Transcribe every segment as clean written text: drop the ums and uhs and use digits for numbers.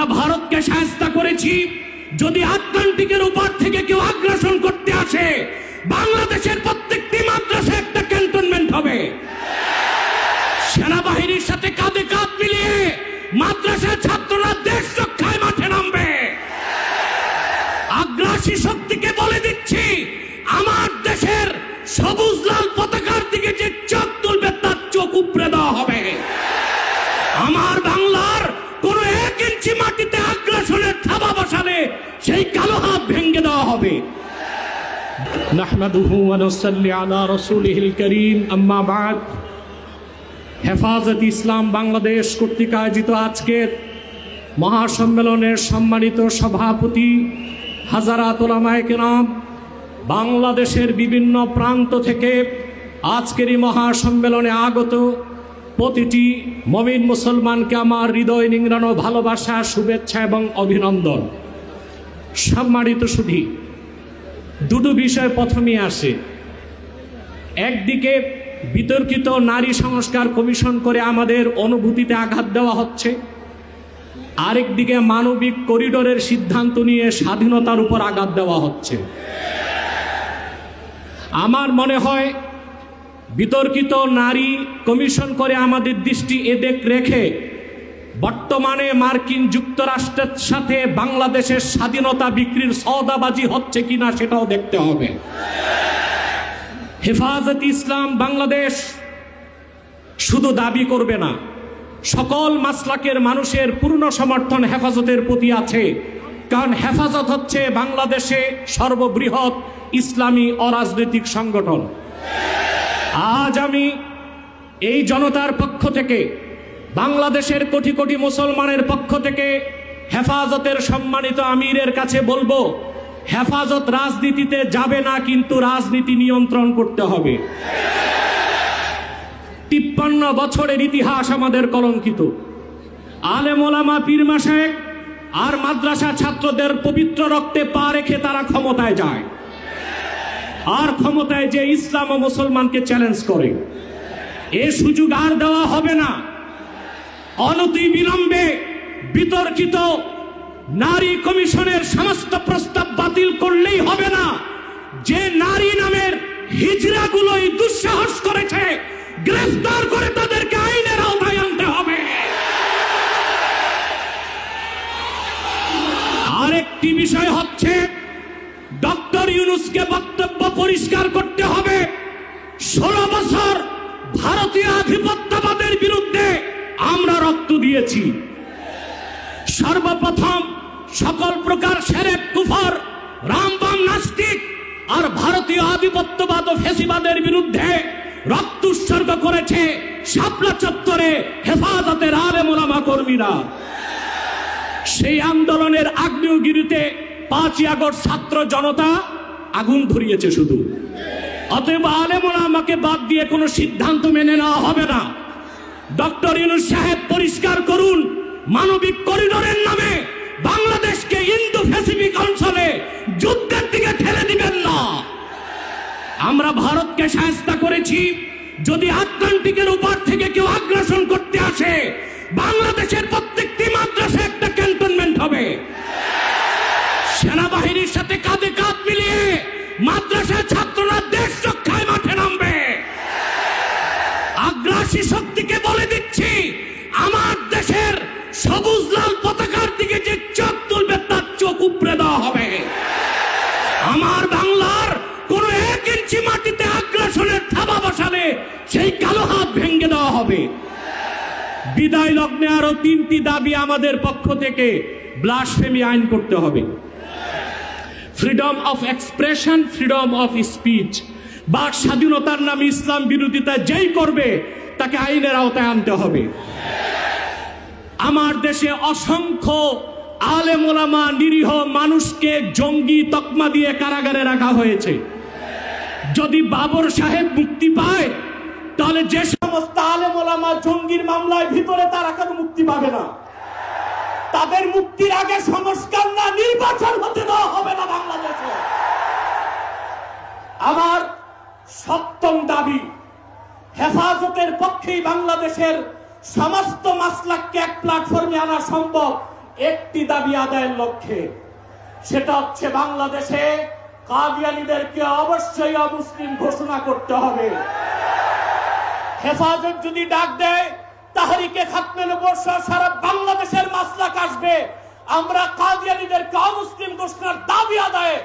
আমরা ভারতকে শায়েস্তা করেছি। যদি আটলান্টিকের উপর থেকে কেউ আগ্রাসন করতে আসে, বাংলাদেশের প্রত্যেকটি মাদ্রাসা একটা ক্যান্টনমেন্ট হবে। সেনাবাহিনীর সাথে কাঁধে কাঁধ মিলিয়ে মাদ্রাসার ছাত্ররা দেশ রক্ষায় মাঠে নামবে। আগ্রাসী শক্তিকে বলে দিচ্ছি, আমার দেশের সবুজ লাল পতাকার দিকে যে চোখ তুলবে তার চোখ উপড়ে দেওয়া হবে। আমার বাংলার কোন 1 ইঞ্চি মাটিতে আগ্রাসনের থাবা বসালে সেই কালো হাত ভেঙে দেওয়া হবে। নাহমাদুহু ওয়া নুসাল্লি আলা রাসূলিহিল কারীম, আম্মা বাদ। হেফাজত ইসলাম বাংলাদেশ কর্তৃক আয়োজিত আজকের মহাসম্মেলনের সম্মানিত সভাপতি হাজারাত উলামায়ে কেরাম, বাংলাদেশের বিভিন্ন প্রান্ত থেকে আজকের এই মহাসম্মেলনে আগত প্রতিটি মুমিন মুসলমানকে আমার হৃদয় নিংড়ানো ভালোবাসা, শুভেচ্ছা এবং অভিনন্দন। সম্মানিত সুধী, দুটো বিষয় প্রথমেই আসে। একদিকে বিতর্কিত নারী সংস্কার কমিশন করে আমাদের অনুভূতিতে আঘাত দেওয়া হচ্ছে, আরেকদিকে মানবিক করিডোরের সিদ্ধান্ত নিয়ে স্বাধীনতার উপর আঘাত দেওয়া হচ্ছে। আমার মনে হয় বিতর্কিত নারী কমিশন করে আমাদের দৃষ্টি এদিক রেখে বর্তমানে মার্কিন যুক্তরাষ্ট্রের সাথে বাংলাদেশের স্বাধীনতা বিক্রির সওদাবাজি হচ্ছে কিনা সেটাও দেখতে হবে। হেফাজত ইসলাম বাংলাদেশ শুধু দাবি করবে না, সকল মাসলাকের মানুষের পূর্ণ সমর্থন হেফাজতের প্রতি আছে। কারণ হেফাজত হচ্ছে বাংলাদেশে সর্ববৃহৎ ইসলামী অরাজনৈতিক সংগঠন। আজ আমি এই জনতার পক্ষ থেকে, বাংলাদেশের কোটি কোটি মুসলমানের পক্ষ থেকে হেফাজতের সম্মানিত আমিরের কাছে বলবো, হেফাজত রাজনীতিতে যাবে না, কিন্তু রাজনীতি নিয়ন্ত্রণ করতে হবে। 53 বছরের ইতিহাস আমাদের কলঙ্কিত। আলেম ওলামা, পীর মাশায়েখ আর মাদ্রাসা ছাত্রদের পবিত্র রক্তে পা রেখে তারা ক্ষমতায় যায়, আর ক্ষমতায় যে ইসলাম ও মুসলমানকে চ্যালেঞ্জ করে। এ সুযোগ আর দেওয়া হবে না। অনতি বিলম্বে বিতর্কিত নারী কমিশনের সমস্ত প্রস্তাব বাতিল করলেই হবে না। যে নারী নামের হিজড়াগুলোই দুঃসাহস করেছে, গ্রেফতার করে তাদেরকে আইনের আওতায় আনতে হবে। আরেকটি বিষয় হচ্ছে, ডক্টর ইউনূসকে বক্তব্য পরিষ্কার করতে হবে। 16 বছর ভারতীয় আধিপত্যবাদের বিরুদ্ধে আমরা রক্ত দিয়েছি। সর্বপ্রথম সকল প্রকার শিরক, কুফর, রামবাম, নাস্তিক আর ভারতীয় আধিপত্যবাদ ও ফ্যাসিবাদের বিরুদ্ধে রক্ত উৎসর্গ করেছে শাপলা চত্বরে হেফাজতের আলেম ওলামা কর্মীরা। সেই আন্দোলনের আগ্নেয়গিরিতে 5ই আগস্ট ছাত্র জনতা আগুন ধরিয়েছে শুধু। অতএব আলেম ওলামাকে বাদ দিয়ে কোনো সিদ্ধান্ত মেনে নেওয়া হবে না। ডক্টর ইউনূস সাহেব পরিষ্কার করুন, মানবিক করিডোরের নামে বাংলাদেশকে ইন্দো প্যাসিফিক অঞ্চলে যুদ্ধের দিকে ঠেলে দিবেন না। আমরা ভারতকে শায়েস্তা করেছি। যদি আটলান্টিকের উপর থেকে কেউ আগ্রাসন করতে আসে, বাংলাদেশের প্রত্যেকটি মাদ্রাসা একটা ক্যান্টনমেন্ট হবে। সেনাবাহিনীর সাথে কাঁধে কাঁধ মিলিয়ে মাদ্রাসার ছাত্ররা দেশ রক্ষায় মাঠে নামবে। আগ্রাসী শক্তিকে বলে দিচ্ছি, আমার দেশের সবুজ লাল পতাকার দিকে যে চোখ তুলবে তার চোখ উপড়ে দেওয়া হবে। আমার বাংলার কোন 1 ইঞ্চি মাটিতে আগ্রাসনের থাবা বসালে সেই কালো হাত ভেঙে দেওয়া হবে। বিদায় লগ্নে আরো 3টি দাবি আমাদের পক্ষ থেকে। ব্লাসফেমি আইন করতে হবে, freedom of expression, freedom of speech, বা স্বাধীনতার নামে ইসলাম বিরোধিতা যেই করবে তাকে আইনের আওতায় আনতে হবে। আমার দেশে অসংখ্য আলেম ওলামা, নিরীহ মানুষকে জঙ্গি তকমা দিয়ে কারাগারে রাখা হয়েছে। যদি বাবর সাহেব মুক্তি পায়, তাহলে যে সমস্ত আলেম ওলামা জঙ্গির মামলায় ভিতরে, তারা কেন মুক্তি পাবে না? তাদের মুক্তির আগে সংস্কার না নির্বাচন হতে দেওয়া হবে না বাংলাদেশে। আমার 7ম দাবি, হেফাজতের পক্ষেই বাংলাদেশের সমস্ত মাসলাককে এক প্ল্যাটফর্মে আনা সম্ভব, একটি দাবি আদায়ের লক্ষ্যে, সেটা হচ্ছে বাংলাদেশে কাদিয়ানীদেরকে অবশ্যই অমুসলিম ঘোষণা করতে হবে। হেফাজত যদি ডাক দেয়, তাহরিকে খাতমে নবুয়্বত সারা বাংলাদেশের মাসলাক আসবে। আমরা কাদিয়ানীদেরকে অমুসলিম ঘোষণার দাবি আদায়ে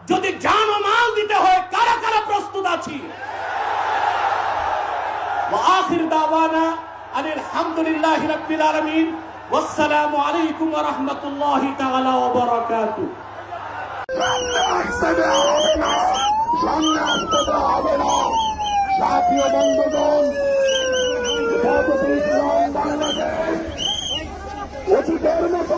যদি জান ও মাল দিতে হয়, কারা কারা প্রস্তুত আছি? ওয়া আখির দাওয়ানা আনিল হামদুলিল্লাহি রাব্বিল আলামিন। ওয়াসসালামু আলাইকুম ওয়া রাহমাতুল্লাহি তাআলা ওয়া বারাকাতুহু। জাতীয় বন্ধুগণ, হেফাজতে ইসলাম বাংলাদেশ অতীতের মতো